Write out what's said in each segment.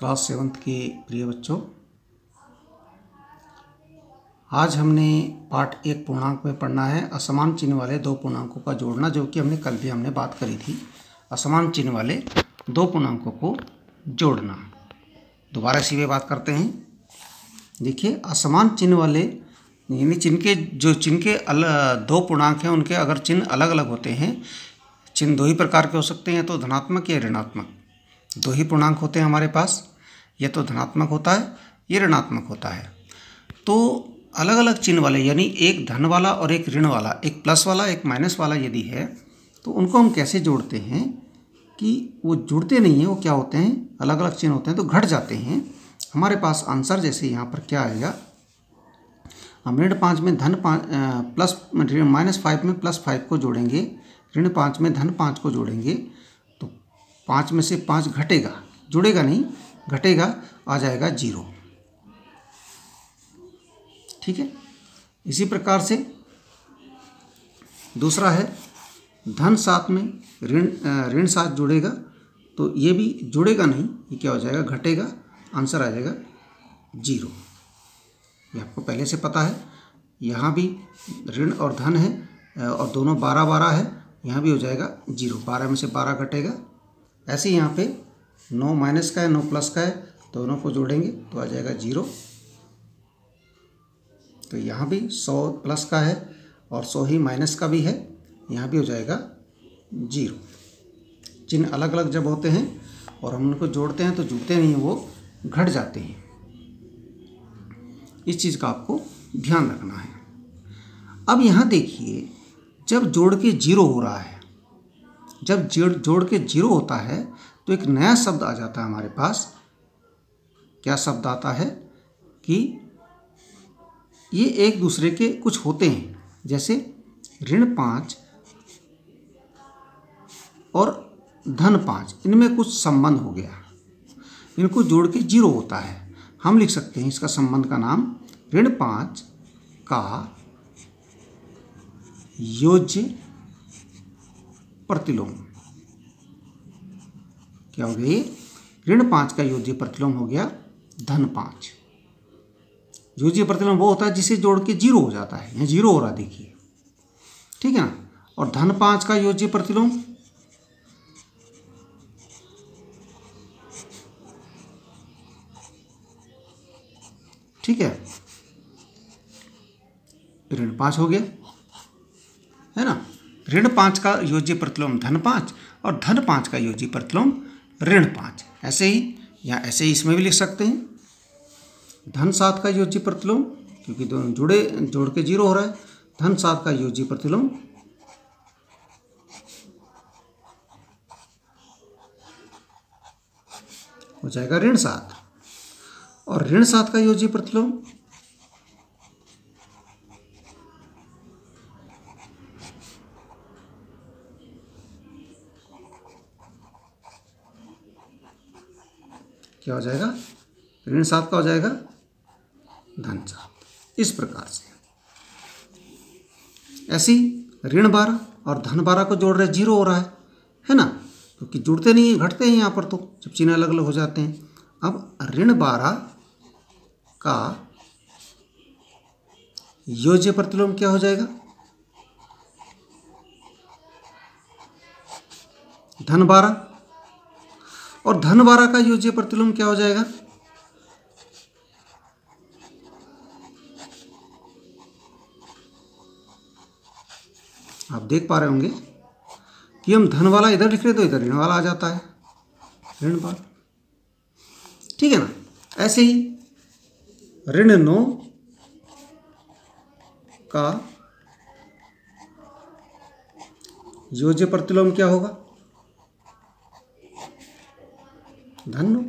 Class 7th के प्रिय बच्चों, आज हमने पार्ट 1 पूर्णांक में पढ़ना है असमान चिन्ह वाले दो पूर्णांकों का जोड़ना, जो कि कल भी हमने बात करी थी। असमान चिन्ह वाले दो पूर्णांकों को जोड़ना। दोबारा इसी पे बात करते हैं। देखिए, असमान चिन्ह वाले यानी चिन्ह के दो पूर्णांक हैं, उनके अगर चिन्ह अलग अलग होते हैं, चिन्ह दो ही प्रकार के हो सकते हैं, तो धनात्मक या ऋणात्मक। दो ही पूर्णांक होते हैं हमारे पास, या तो धनात्मक होता है या ऋणात्मक होता है। तो अलग अलग चिन्ह वाले यानी एक धन वाला और एक ऋण वाला, एक प्लस वाला एक माइनस वाला यदि है, तो उनको हम कैसे जोड़ते हैं कि वो जुड़ते नहीं हैं, वो क्या होते हैं, अलग अलग चिन्ह होते हैं तो घट जाते हैं। हमारे पास आंसर जैसे यहाँ पर क्या आएगा, हम ऋण 5 में धन 5 प्लस -5 में +5 को जोड़ेंगे, ऋण 5 में धन 5 को जोड़ेंगे, तो 5 में से 5 घटेगा, जुड़ेगा नहीं, घटेगा, आ जाएगा 0। ठीक है। इसी प्रकार से दूसरा है धन 7 में ऋण 7 जुड़ेगा, तो ये भी जुड़ेगा नहीं, ये क्या हो जाएगा, घटेगा, आंसर आ जाएगा 0। ये आपको पहले से पता है। यहाँ भी ऋण और धन है और दोनों 12-12 है, यहाँ भी हो जाएगा 0, 12 में से 12 घटेगा। ऐसे ही यहाँ पे 9 माइनस का है 9 प्लस का है, दोनों को जोड़ेंगे तो आ जाएगा 0। तो यहाँ भी 100 प्लस का है और 100 ही माइनस का भी है, यहाँ भी हो जाएगा 0। चिन्ह अलग अलग जब होते हैं और हम उनको जोड़ते हैं तो जुड़ते नहीं, वो घट जाते हैं। इस चीज़ का आपको ध्यान रखना है। अब यहाँ देखिए, जब जोड़ के 0 हो रहा है, जब जोड़ के 0 होता है तो एक नया शब्द आ जाता है हमारे पास। क्या शब्द आता है कि ये एक दूसरे के कुछ होते हैं, जैसे ऋण 5 और धन 5, इनमें कुछ संबंध हो गया, इनको जोड़ के 0 होता है। हम लिख सकते हैं इसका संबंध का नाम ऋण 5 का योज्य प्रतिलोम। क्या हो गया, ऋण 5 का योज्य प्रतिलोम हो गया धन 5। योज्य प्रतिलोम वो होता है जिसे जोड़ के 0 हो जाता है, यहाँ 0 हो रहा देखिए, ठीक है ना। और धन 5 का योज्य प्रतिलोम ठीक है, ऋण 5 हो गया, है ना। ऋण 5 का योज्य प्रतिलोम धन 5 और धन 5 का योज्य प्रतिलोम ऋण 5। ऐसे ही या ऐसे ही इसमें भी लिख सकते हैं धन 7 का योज्य प्रतिलोम, क्योंकि दोनों जोड़ के 0 हो रहा है, धन 7 का योज्य प्रतिलोम हो जाएगा ऋण 7, और ऋण 7 का योज्य प्रतिलोम क्या हो जाएगा, ऋण 7 का हो जाएगा धन 7। इस प्रकार से ऐसी ऋण 12 और धन 12 को जोड़ रहे 0 हो रहा है ना, क्योंकि जुड़ते नहीं, घटते हैं यहाँ पर, तो जब चिन्ह अलग अलग हो जाते हैं। अब ऋण 12 का योज्य प्रतिलोम क्या हो जाएगा, धन 12, और धन 12 का योज्य प्रतिलोम क्या हो जाएगा, आप देख पा रहे होंगे कि हम धन वाला इधर लिख रहे तो इधर ऋण वाला आ जाता है, ऋण 12, ठीक है ना। ऐसे ही ऋण 9 का योज्य प्रतिलोम क्या होगा, धन 9,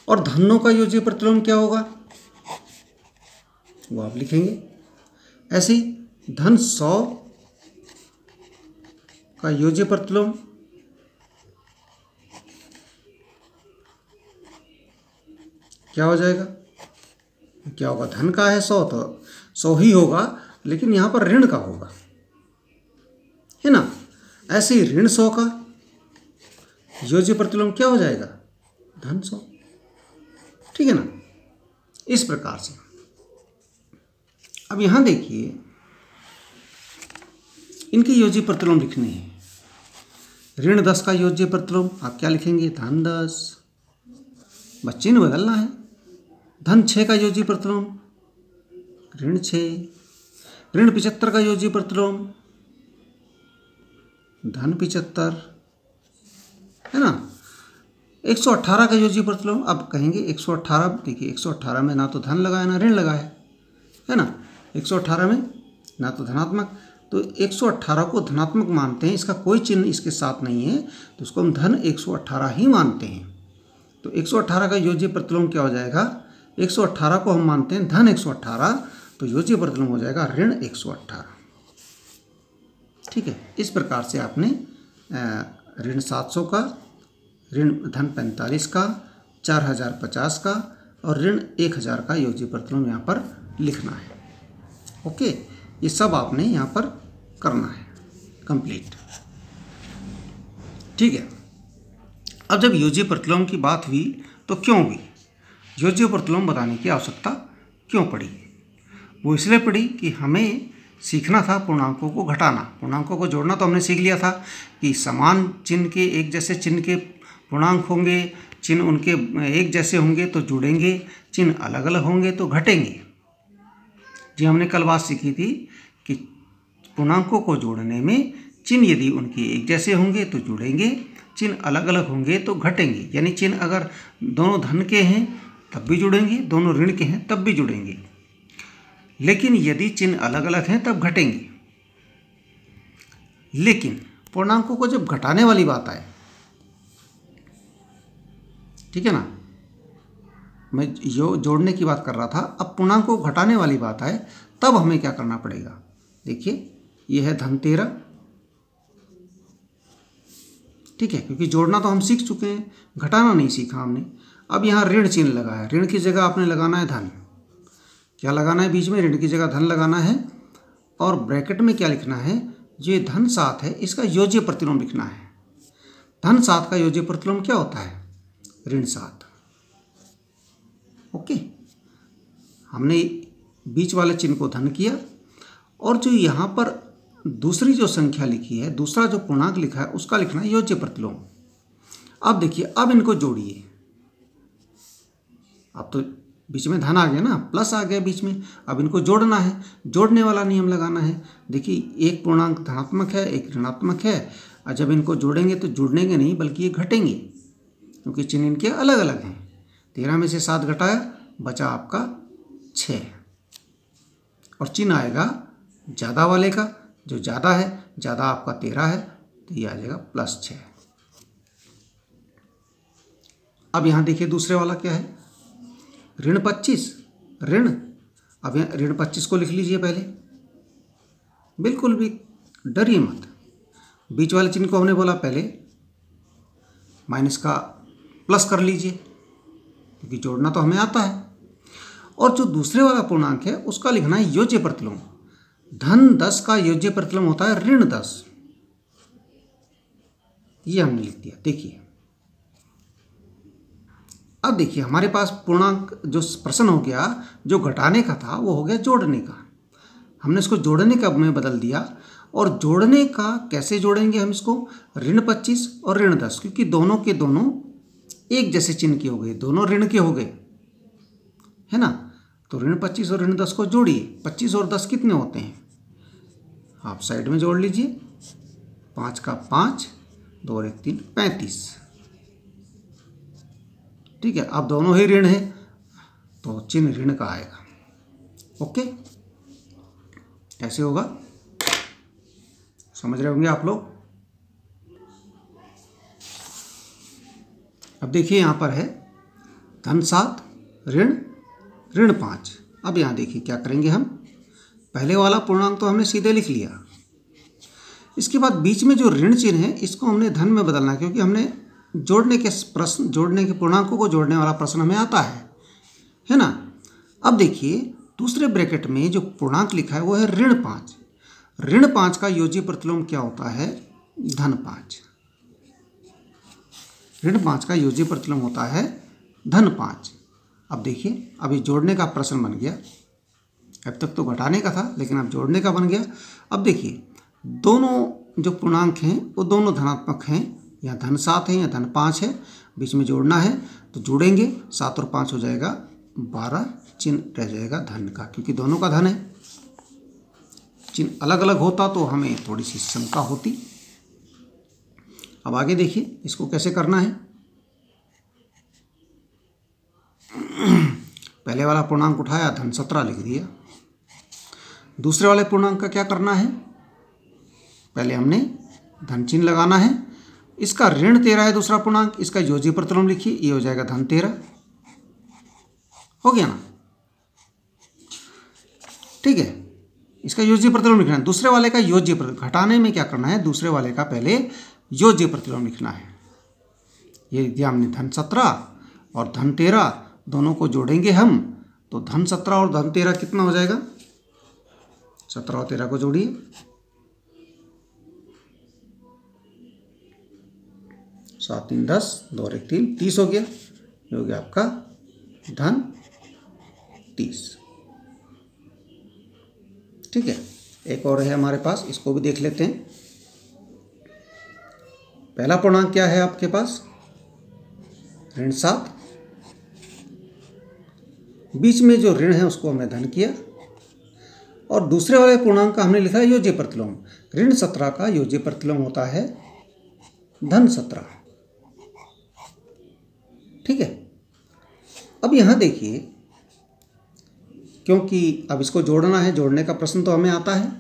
और धन 9 का योज्य प्रतिलोम क्या होगा, वो आप लिखेंगे। ऐसे ही धन 100 का योज्य प्रतिलोम क्या हो जाएगा, क्या होगा, धन का है 100 तो 100 ही होगा, लेकिन यहाँ पर ऋण का होगा, है ना। ऐसे ही ऋण 100 का योज्य प्रतिलोम क्या हो जाएगा, धन 100। ठीक है ना, इस प्रकार से। अब यहाँ देखिए इनके योज्य प्रतिलोम लिखने हैं। ऋण 10 का योज्य प्रतिलोम आप क्या लिखेंगे? धन 10, बस चिन्ह बदलना है। धन 6 का योज्य प्रतिलोम ऋण 6। ऋण 75 का योज्य प्रतिलोम धन 75, है ना। 118 का योज्य प्रतिलोम, अब कहेंगे 118, देखिए 118 में ना तो धन लगाया ना ऋण लगाया, है ना। 118 में ना तो धनात्मक, तो 118 को धनात्मक मानते हैं, इसका कोई चिन्ह इसके साथ नहीं है, तो उसको हम धन 118 ही मानते हैं। तो 118 का योज्य प्रतिलोम क्या हो जाएगा? 118 को हम मानते हैं धन 118, तो योज्य प्रतिलोम हो जाएगा ऋण 118। ठीक है, इस प्रकार से आपने ऋण 700 का, ऋण धन 45 का, 4050 का और ऋण 1000 का योज्य प्रतिलोम यहाँ पर लिखना है। ओके, ये सब आपने यहाँ पर करना है कंप्लीट। ठीक है, अब जब योज्य प्रतिलोम की बात हुई तो क्यों हुई? योज्य प्रतिलोम बताने की आवश्यकता क्यों पड़ी? वो इसलिए पड़ी कि हमें सीखना था पूर्णांकों को घटाना। पूर्णांकों को जोड़ना तो हमने सीख लिया था कि समान चिन्ह के, एक जैसे चिन्ह के पूर्णांक होंगे, चिन्ह उनके एक जैसे होंगे तो जुड़ेंगे, चिन्ह अलग अलग होंगे तो घटेंगे। जी हमने कल बात सीखी थी कि पूर्णांकों को जोड़ने में चिन्ह यदि उनके एक जैसे होंगे तो जुड़ेंगे, चिन्ह अलग अलग होंगे तो घटेंगे। यानी चिन्ह अगर दोनों धन के हैं तब भी जुड़ेंगे, दोनों ऋण के हैं तब भी जुड़ेंगे, लेकिन यदि चिन्ह अलग अलग हैं तब घटेंगे। लेकिन पूर्णांकों को जब घटाने वाली बात आए, ठीक है ना, मैं यो जोड़ने की बात कर रहा था, अब पूर्णांकों को घटाने वाली बात आए तब हमें क्या करना पड़ेगा? देखिए ये है धन 13, ठीक है, क्योंकि जोड़ना तो हम सीख चुके हैं, घटाना नहीं सीखा हमने। अब यहाँ ऋण चिन्ह लगा है, ऋण की जगह आपने लगाना है धन। क्या लगाना है बीच में? ऋण की जगह धन लगाना है, और ब्रैकेट में क्या लिखना है? जो धन 7 है इसका योज्य प्रतिलोम लिखना है। धन 7 का योज्य प्रतिलोम क्या होता है? ऋण 7। ओके, हमने बीच वाले चिन्ह को धन किया, और जो यहाँ पर दूसरी जो संख्या लिखी है, दूसरा जो पूर्णांक लिखा है, उसका लिखना है योज्य प्रतिलोम। अब देखिए, अब इनको जोड़िए। अब तो बीच में धन आ गया ना, प्लस आ गया बीच में, अब इनको जोड़ना है, जोड़ने वाला नियम लगाना है। देखिए एक पूर्णांक धनात्मक है, एक ऋणात्मक है, और जब इनको जोड़ेंगे तो जुड़ेंगे नहीं बल्कि ये घटेंगे, क्योंकि चिन्ह इनके अलग अलग हैं। 13 में से 7 घटाया, बचा आपका 6, और चिन्ह आएगा ज़्यादा वाले का, जो ज़्यादा है, ज़्यादा आपका 13 है, तो ये आ जाएगा +6। अब यहाँ देखिए दूसरे वाला क्या है? ऋण 25, ऋण, अब यहाँ ऋण 25 को लिख लीजिए पहले, बिल्कुल भी डरिए मत। बीच वाले चिन्ह को हमने बोला पहले माइनस का प्लस कर लीजिए, क्योंकि जोड़ना तो हमें आता है। और जो दूसरे वाला पूर्णांक है उसका लिखना है योज्य प्रतिलोम। धन 10 का योज्य प्रतिलोम होता है ऋण 10, ये हमने लिख दिया। देखिए अब देखिए हमारे पास पूर्णांक जो प्रश्न हो गया, जो घटाने का था वो हो गया जोड़ने का। हमने इसको जोड़ने का में बदल दिया, और जोड़ने का कैसे जोड़ेंगे हम इसको? ऋण 25 और ऋण 10, क्योंकि दोनों के दोनों एक जैसे चिन्ह के हो गए, दोनों ऋण के हो गए, है ना। तो ऋण 25 और ऋण 10 को जोड़िए। 25 और 10 कितने होते हैं? आप साइड में जोड़ लीजिए, 5 का 5, 2 और 1 3, 35। ठीक है, अब दोनों ही ऋण है तो चिन्ह ऋण का आएगा। ओके, ऐसे होगा, समझ रहे होंगे आप लोग। अब देखिए यहाँ पर है धन 7, ऋण 5। अब यहाँ देखिए क्या करेंगे हम? पहले वाला पूर्णांक तो हमने सीधे लिख लिया, इसके बाद बीच में जो ऋण चिन्ह है इसको हमने धन में बदलना है, क्योंकि हमने जोड़ने के प्रश्न, जोड़ने के पूर्णांकों को जोड़ने वाला प्रश्न हमें आता है ना। अब देखिए दूसरे ब्रैकेट में जो पूर्णांक लिखा है वो है ऋण 5। ऋण 5 का योज्य प्रतिलोम क्या होता है? धन 5। ऋण 5 का योज्य प्रतिलोम होता है धन 5। अब देखिए, अभी जोड़ने का प्रश्न बन गया। अब तक तो घटाने का था, लेकिन अब जोड़ने का बन गया। अब देखिए, दोनों जो पूर्णांक हैं वो दोनों धनात्मक हैं, या धन 7 है या धन 5 है, बीच में जोड़ना है तो जोड़ेंगे। 7 और 5 हो जाएगा 12, चिन्ह रह जाएगा धन का, क्योंकि दोनों का धन है। चिन्ह अलग अलग होता तो हमें थोड़ी सी शंका होती। अब आगे देखिए, इसको कैसे करना है। पहले वाला पूर्णांक उठाया, धन 17 लिख दिया। दूसरे वाले पूर्णांक का क्या करना है, पहले हमने धन चिन्ह लगाना है। इसका ऋण 13 है दूसरा पूर्णांक, इसका योज्य प्रतिलोम लिखिए, ये हो जाएगा धन 13। हो गया ना, ठीक है। इसका योज्य प्रतिलोम लिखना है। दूसरे वाले का योज्य प्रतिलोम, घटाने में क्या करना है, दूसरे वाले का पहले योज्य प्रतिलोम लिखना है। ये दिया हमने धन 17 और धन 13, दोनों को जोड़ेंगे हम तो धन 17 और धन 13 कितना हो जाएगा, 17 और 13 को जोड़िए, 7 3 10, 2 और 1 3, 30 हो गया। ये हो गया आपका धन 30। ठीक है, एक और है हमारे पास, इसको भी देख लेते हैं। पहला पूर्णांक क्या है आपके पास, ऋण 7। बीच में जो ऋण है उसको हमने धन किया, और दूसरे वाले पूर्णांक का हमने लिखा है योज्य प्रतिलोम। ऋण 17 का योज्य प्रतिलोम होता है धन 17। ठीक है। अब यहाँ देखिए, क्योंकि अब इसको जोड़ना है, जोड़ने का प्रश्न तो हमें आता है,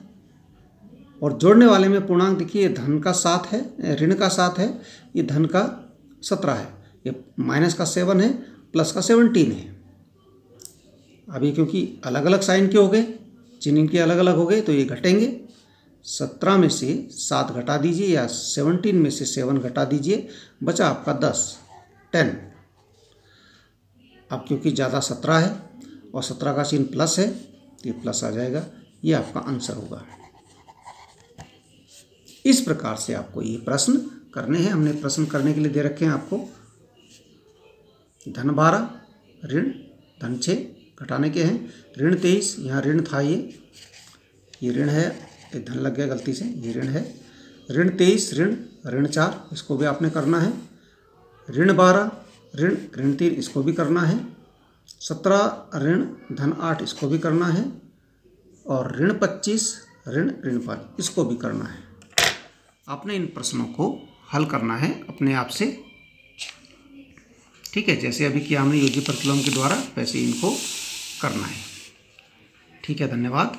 और जोड़ने वाले में पूर्णांक देखिए, धन का 7 है, ऋण का 7 है, ये धन का 17 है, ये माइनस का 7 है, प्लस का 17 है। अभी क्योंकि अलग अलग साइन के हो गए, चिन्ह इनके अलग अलग हो गए, तो ये घटेंगे। 17 में से 7 घटा दीजिए, या 17 में से 7 घटा दीजिए, बचा आपका 10। अब क्योंकि ज़्यादा 17 है और 17 का चिन्ह प्लस है, तो ये प्लस आ जाएगा, ये आपका आंसर होगा। इस प्रकार से आपको ये प्रश्न करने हैं। हमने प्रश्न करने के लिए दे रखे हैं आपको धन 12, ऋण धन 6 घटाने के हैं, ऋण 23, यहाँ ऋण था, ये ऋण है, ये धन लग गया गलती से, ये ऋण है, ऋण 23, ऋण 4, इसको भी आपने करना है, ऋण 12, ऋण 3, इसको भी करना है, 17 ऋण धन 8, इसको भी करना है, और ऋण 25 ऋण 5, इसको भी करना है। आपने इन प्रश्नों को हल करना है अपने आप से। ठीक है, जैसे अभी किया हमने योज्य प्रतिलोम के द्वारा, वैसे इनको करना है। ठीक है, धन्यवाद।